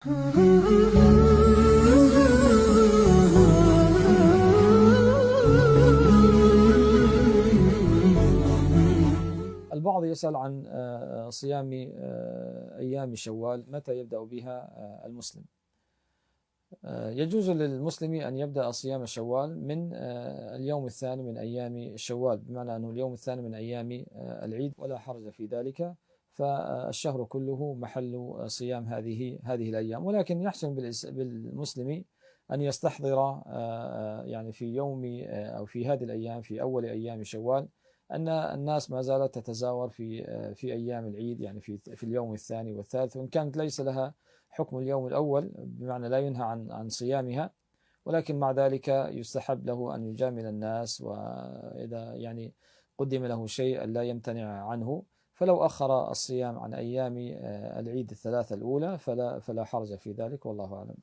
البعض يسأل عن صيام أيام شوال، متى يبدأ بها المسلم؟ يجوز للمسلم أن يبدأ صيام شوال من اليوم الثاني من أيام شوال، بمعنى أنه اليوم الثاني من أيام العيد، ولا حرج في ذلك، فالشهر كله محل صيام هذه الأيام. ولكن يحسن بالمسلم أن يستحضر يعني في يوم أو في هذه الأيام في أول أيام شوال أن الناس ما زالت تتزاور في أيام العيد، يعني في اليوم الثاني والثالث، وإن كانت ليس لها حكم اليوم الأول، بمعنى لا ينهى عن صيامها، ولكن مع ذلك يستحب له أن يجامل الناس، وإذا يعني قدم له شيء لا يمتنع عنه. فلو أخر الصيام عن أيام العيد الثلاثة الأولى فلا حرج في ذلك، والله أعلم.